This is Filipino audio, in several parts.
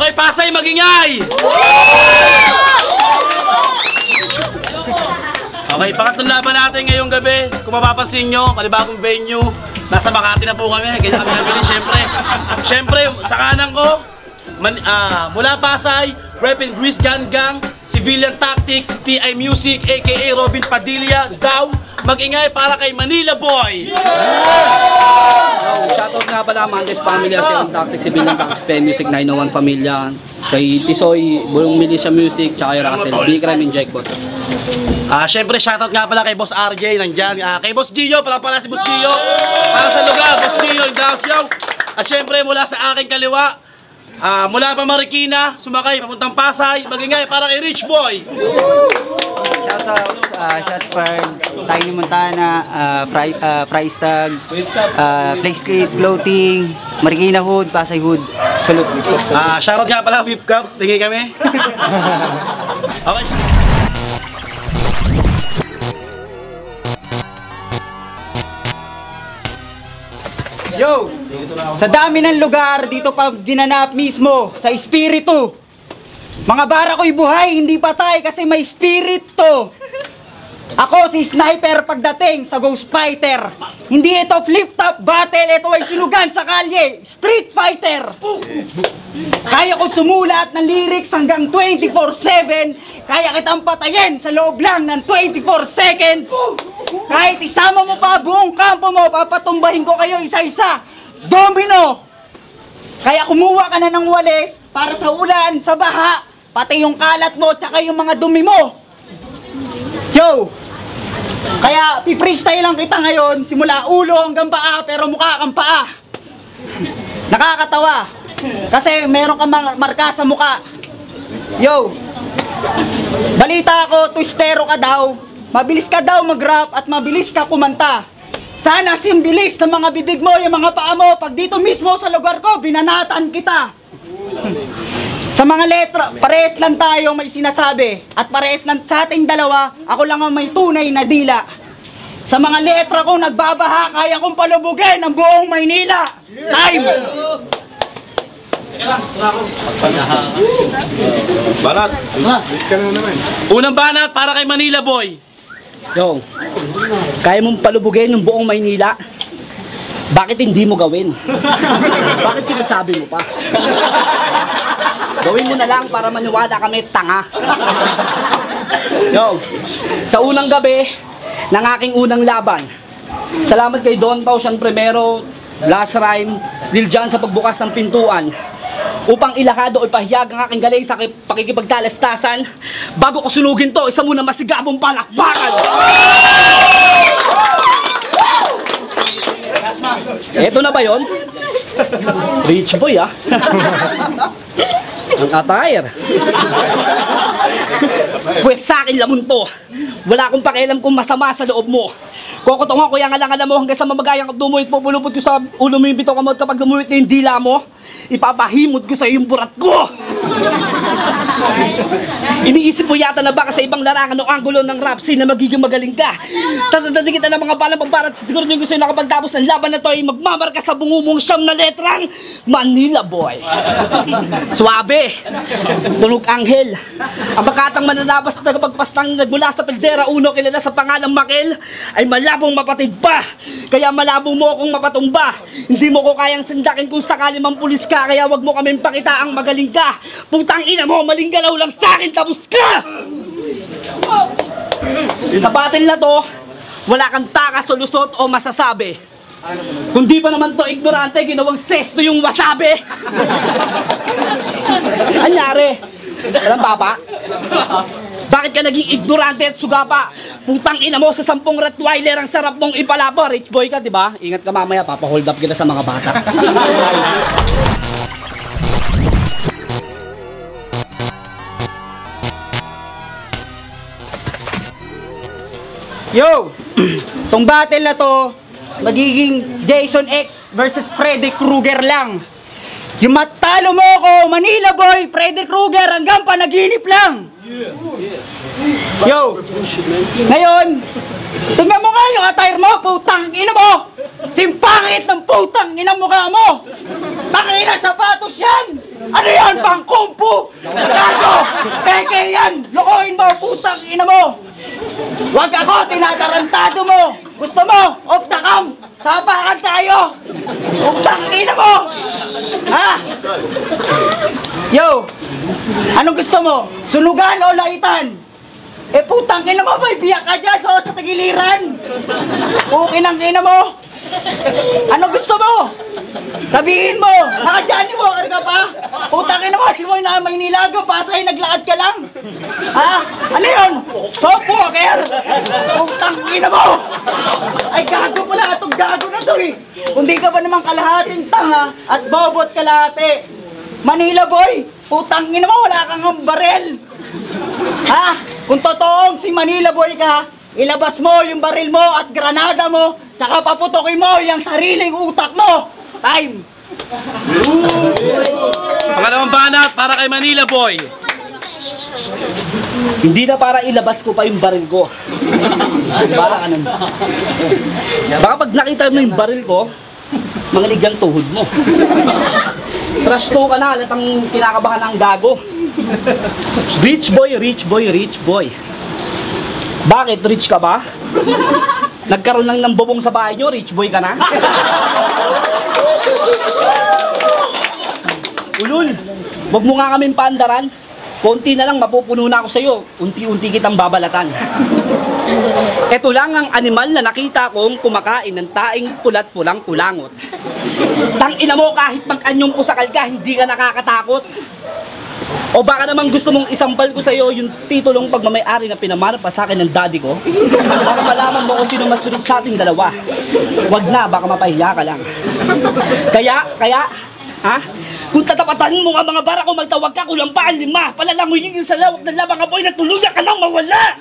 Okay, Pasay, magingay! Okay, pangatlong laban natin ngayong gabi. Kung mapapansin nyo, panibagong venue. Nasa Makati na po kami, kaya kami nabili, syempre, sa kanan ko, mula Pasay, Rep and Grease Gang Gang, Civilian Tactics, PI Music, aka Robin Padilla, daw, mag-ingay para kay Manila Boy! Shoutout nga pala Mandes Pamilya, Civilian Tactics, Civilian Tactics, PI Music, 901 Pamilya, kay Tisoy, Bulong Militia Music, tsaka kay Russell, Bikram and Jackpot. Syempre, shoutout nga pala kay Boss RJ, nandyan. Kay Boss Gio, pala si Boss Gio. Para sa lugar, Boss Gio, Ignacio. At syempre, mula sa aking kaliwa, mula pa Marikina, sumakay, papuntang Pasay, magingay para kay Rich Boy. Shoutouts, Shots Fired, Tiny Montana, Freistag, Playscape, Floating, Marikina Hood, Pasay Hood. Salute. Shoutout nga pala, Whip Cups, bigay kami. Okay. Yo! Sa dami ng lugar, dito pa ginanap mismo, sa espiritu. Mga bara ko'y buhay, hindi patay kasi may espiritu. Ako si Sniper pagdating sa Ghost Fighter. Hindi ito flip-top battle, ito ay sinugan sa kalye. Street Fighter. Kaya ko sumulat ng lyrics hanggang 24/7. Kaya kitang patayin sa loob lang ng 24 seconds. Kahit isama mo pa buong kampo mo, papatumbahin ko kayo isa-isa. Domino! Kaya kumuha ka na ng walis para sa ulan, sa baha, pati yung kalat mo, tsaka yung mga dumi mo. Yo! Kaya pi-freestyle lang kita ngayon, simula ulo hanggang paa, pero mukha kang paa. Nakakatawa. Kasi meron kang marka sa mukha. Yo! Balita ako, twistero ka daw. Mabilis ka daw mag-rap at mabilis ka kumanta. Sana simbilis ng mga bibig mo, yung mga paa mo. Pag dito mismo sa lugar ko, binanatan kita. Sa mga letra, parehas lang tayo may sinasabi. At parehas lang sa ating dalawa, ako lang ang may tunay na dila. Sa mga letra ko nagbabaha, kaya kong palubugin ang buong Maynila. Time! Banat! Ka na naman. Unang banat para kay Manila Boy. Yo, kaya mong palubugin yung buong Maynila? Bakit hindi mo gawin? Bakit sinasabi mo pa? Gawin mo na lang para maniwala kami tanga. Yo, sa unang gabi ng aking unang laban, salamat kay Don Pao Sian Primero, Last Rhyme, Lil Jon sa pagbukas ng pintuan upang ilahado o ipahiyag ang aking galing sa pakikipagtalastasan. Bago ko sunugin to, isa muna masigabong palakpakan. Eto na ba yon? Rich Boy ah. Ang attire. Pwes sa akin lamon to. Wala akong pakialam kung masama sa loob mo. Kokotongan ko yung alang-alam mo hanggang sa mamagayang at dumuyot po. Pulupot ko sa ulo mo yung bito kamot kapag dumuyot na yung dila mo. Ipapahimod ko sa yung burat ko. Iniisip mo yata na baka sa ibang larangan o anggulo ng rap scene na magiging magaling ka. Tatatadig kita ng mga balang pambarat. Siguro nyo gusto yung nakapagtapos ng laban na to ay magmamarka sa bungumong siyam na letrang Manila Boy. Suabe, tunog anghel. Ang bakatang mananabas na kapagpastang nagmula sa Pildera Uno, kilala sa pangalang Makil, ay malabong mapatid pa. Kaya malabo mo akong mapatumba. Hindi mo ko kayang sandakin kung sakali mang pulis ka. Kaya wag mo kaming pakita ang magaling ka. Putang ina mo, maling galaw lang sa akin, tapos ka! Sa battle na to, wala kang takas o lusot o masasabi. Kung di pa naman to ignorante, ginawang sesto yung wasabi. Anyari? Alam papa? Bakit ka naging ignorante at sugapa? Putang ina mo, sa 10 Rottweiler ang sarap mong ipalapa. Rich boy ka, diba? Ingat ka mamaya, papa-hold up kita sa mga bata. Yo! Tong battle na to, magiging Jason X versus Freddy Krueger lang. Yung matalo mo ko, Manila Boy, Freddy Krueger, hanggang panaginip lang. Yo! Ngayon, tingnan mo nga yung attire mo, putang ina mo! Simpangit ng putang ina mukha mo! Tangina sapatos yan! Ano yan? Pang-kung-fu! Gago! Peke yan! Lokohin mo! Putang ina mo! Wag ako! Tinatarantado mo! Gusto mo? Off the cam! Sapakan tayo! Putang ina mo! Ha? Yo! Anong gusto mo? Sunugan o laitan? Eh putang ina mo! May biyak ka dyan! So, sa tagiliran! Pukin ang ina mo! Anong gusto mo? Sabihin mo! Naka-Johnny Walker ka pa? Putang ina mo! Simoy na Maynila Pasay, naglakad ka lang! Ha? Ano yun? Soft Walker? Putang ina mo! Ay gago pala! Itong gago na to eh! Kung di ka pa naman kalahating tanga at bobot kalahati! Manila boy! Putang ina mo! Wala kang barel! Ha? Kung totoong si Manila boy ka, ilabas mo yung baril mo at granada mo, saka paputokin mo yung sariling utak mo! Time! Pangalawang banat para kay Manila Boy. Hindi na para ilabas ko pa yung baril ko. Baka ka naman. Baka pag nakita mo yung baril ko, manginig ang tuhod mo. Trash to ka na, halatang kinakabahan ng gago. Rich boy, rich boy, rich boy. Bakit? Rich ka ba? Nagkaroon lang ng bubong sa bahay nyo, rich boy ka na? Ulul, wag mo nga kaming paandaran. Konti na lang mapupuno na ako sa'yo. Unti-unti kitang babalatan. Ito lang ang animal na nakita kong kumakain ng taing pulat-pulang kulangot. Tangina mo, kahit mag-anyong pusakal ka, hindi ka nakakatakot. O baka naman gusto mong isampal ko sa'yo yung titulong pagmamayari na pinamana pa sa akin ng daddy ko? Para malaman mo kung sino mas sulit sa ating dalawa. Wag na, baka mapahiya ka lang. Kaya, ha? Kung tatapatan mo nga mga bara ko, magtawag ka, kulang pa ang 5. Palalangoy yung sa lawak ng labang apoy na tuluyan ka nang mawala!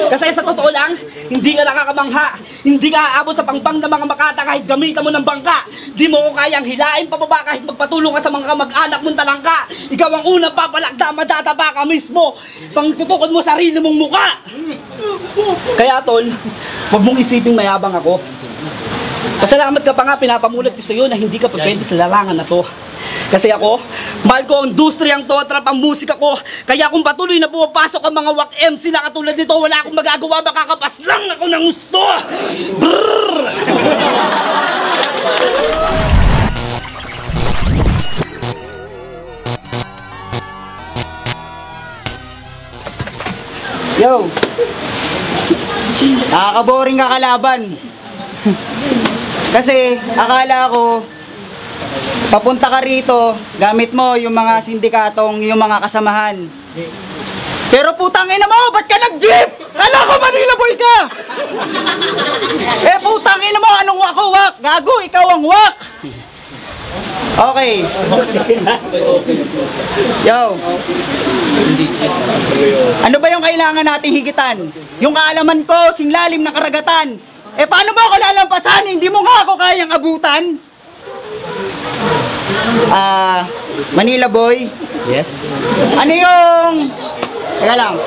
Kasi sa totoo lang, hindi ka nakakamangha. Hindi ka aabot sa pangpang ng mga makata kahit gamitan mo ng bangka. Di mo ko kayang hilain pababa kahit magpatulong ka sa mga kamag-anak mong talangka. Ikaw ang unang papalagda, matataba ka mismo. Pangtutukod mo sarili mong muka. Kaya tol, huwag mong isiping mayabang ako. Pasalamat ka pa nga, pinapamulat ko sa iyo na hindi ka pwede sa larangan na to. Kasi ako, mahal ko ang industriyang to, trap ang musika ko. Kaya kung patuloy na pumapasok ang mga wak MC na katulad nito, wala akong magagawa, makakapas lang ako ng gusto. Brrrr! Yo! Nakaka-boring ka kalaban. Kasi akala ko papunta ka rito, gamit mo yung mga sindikatong, yung mga kasamahan. Pero putang ina mo, ba't ka nag-jeep? Kala ko Manila boy ka! Eh putang ina mo, anong wak? Gago, ikaw ang wak! Okay. Yo. Ano ba yung kailangan nating higitan? Yung kaalaman ko, singlalim na karagatan. Eh paano ba ako lalampasan? Hindi mo nga ako kayang abutan? Manila boy. Yes? Ano yung... Teka lang.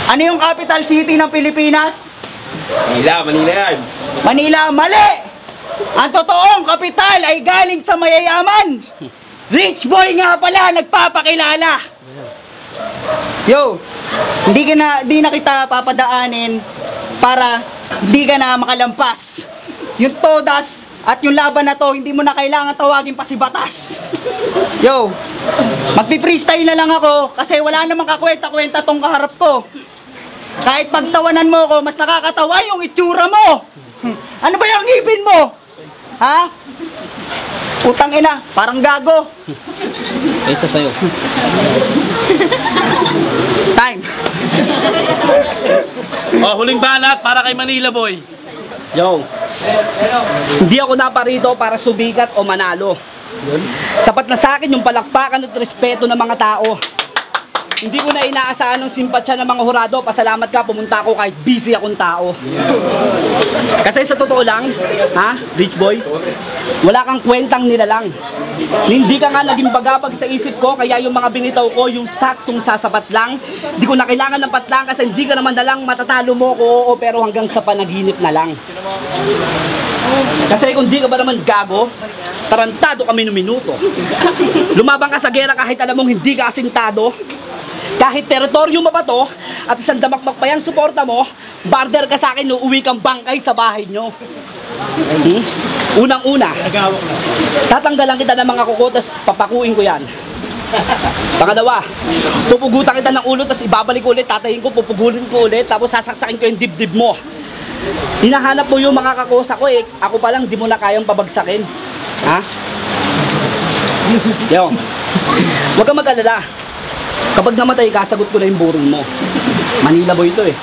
Ano yung capital city ng Pilipinas? Manila yan. Manila, mali! Ang totoong kapital ay galing sa mayayaman. Rich boy nga pala, nagpapakilala. Yo, hindi na kita papadaanin para hindi ka na makalampas. Yung todas at yung laban na to, hindi mo na kailangan tawagin pa si Batas. Yo, magpi-freestyle na lang ako kasi wala namang kakwenta-kwenta tong kaharap ko. Kahit pagtawanan mo ko, mas nakakatawa yung itsura mo. Ano ba yung ngipin mo? Ha? Utang ina, parang gago. Isa sa'yo. Time. Huling banat para kay Manila Boy. Yo, hindi ako naparito para sumikat o manalo. Sapat na sa akin yung palakpakan at respeto ng mga tao. Hindi ko na inaasahan ng simpatsya ng mga hurado. Pasalamat ka, pumunta ako kahit busy akong tao. Kasi sa totoo lang, ha, Rich Boy, wala kang kwentang nilalang. Hindi ka nga naging bagabag sa isip ko, kaya yung mga binitaw ko, yung saktong sasapat lang. Hindi ko na kailangan ng patlang kasi hindi ka naman dalang matatalo mo ko, oo, pero hanggang sa panaginip na lang. Kasi kung di ka ba naman gago, tarantado ka minuto. Lumabang ka sa gera kahit alam mong hindi ka asintado. Kahit teritoryo mo pa to, at isang damakmak pa yung suporta mo, barder ka sa akin, uuwi kang bangkay sa bahay nyo. Unang-una, tatanggalan kita ng mga kuko, tapos papakuin ko yan. Pangalawa, pupugutan kita ng ulo, tapos ibabalik ko ulit, tatayin ko, pupugutin ko ulit, tapos sasaksakin ko yung dibdib mo. Hinahanap mo yung mga kakosa ko eh, ako pa lang di mo na kayang pabagsakin. Ha? Yo, huwag kang mag-alala. Kapag namatay ka, sagot ko na yung burong mo. Manila boy ito eh.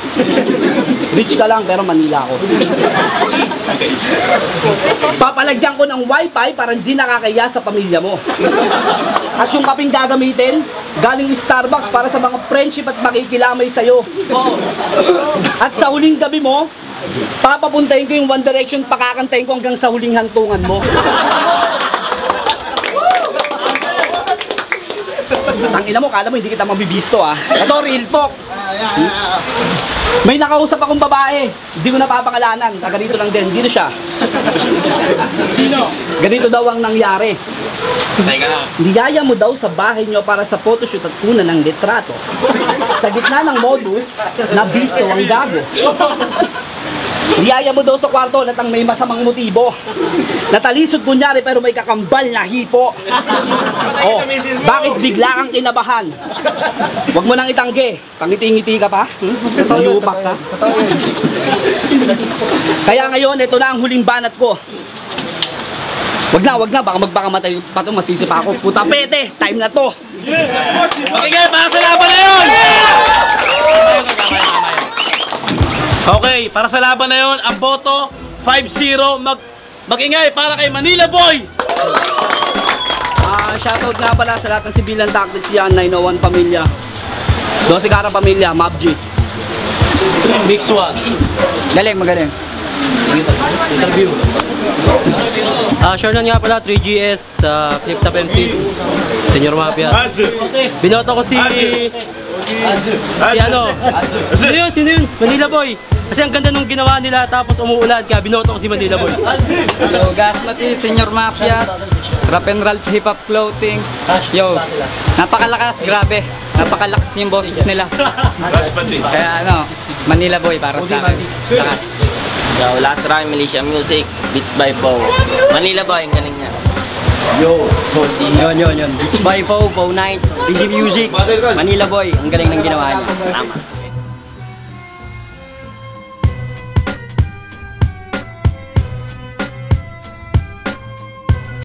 Rich ka lang pero Manila ako. Papalagyan ko ng wifi para hindi nakakaya sa pamilya mo. At yung kaping gagamitin, galing Starbucks para sa mga friendship at makikilamay sa'yo. At sa huling gabi mo, papapuntahin ko yung One Direction, pakakantahin ko hanggang sa huling hantungan mo. Tangina mo, kala mo hindi kita mabibisto ah. Ito, real talk. May nakausap akong babae, hindi ko napapakalanan, ganito lang din, dito siya. Sino? Ganito daw ang nangyari. Niyaya mo daw sa bahay nyo para sa photoshoot at kunan ng litrato. Sa gitna ng modus, nabisto ang gago. Niyaya mo daw sa kwarto natang may masamang motibo. Natalisod kunyari pero may kakambal na hipo. Oh, bakit bigla kang kinabahan? Huwag mo nang itanggi. Pangiti-ngiti ka pa? Nayupak ka? Kaya ngayon, ito na ang huling banat ko. Wag na, baka magbakamatay pa ito, masisipa ako. Puta pete, time na to. Okay, para sa laban na yun! Okay, para sa laban na yun, ang boto, 5-0, mag-ingay para kay Manila Boy! Shoutout nga pala sa lahat ng civilian tactics yan, 901 Pamilya. 12 Kara Pamilya, MAPG. Mix 1. Galing, magaling. Interview. Sure nga pala, 3GS, Flip Top MCs, Senior Mafia. Binoto ko si ano? Sino yun? Manila Boy. Kasi ang ganda nung ginawa nila tapos umuulan kaya binoto ko si Manila Boy. Yo, Gasmati, Senior Mafia, Rap and Ralph Hip Hop Clothing. Yo, napakalakas, grabe. Napakalakas yung boses nila. Kaya ano, Manila Boy para sa akin. Lakas. Yo, Last Rhyme, Militia Music, Beats by Poe. Manila Boy, ang galing niya. Yo, yun. Beats by Poe, Poe Nights, BG Music, Manila Boy, ang galing ng ginawa niya. Tama.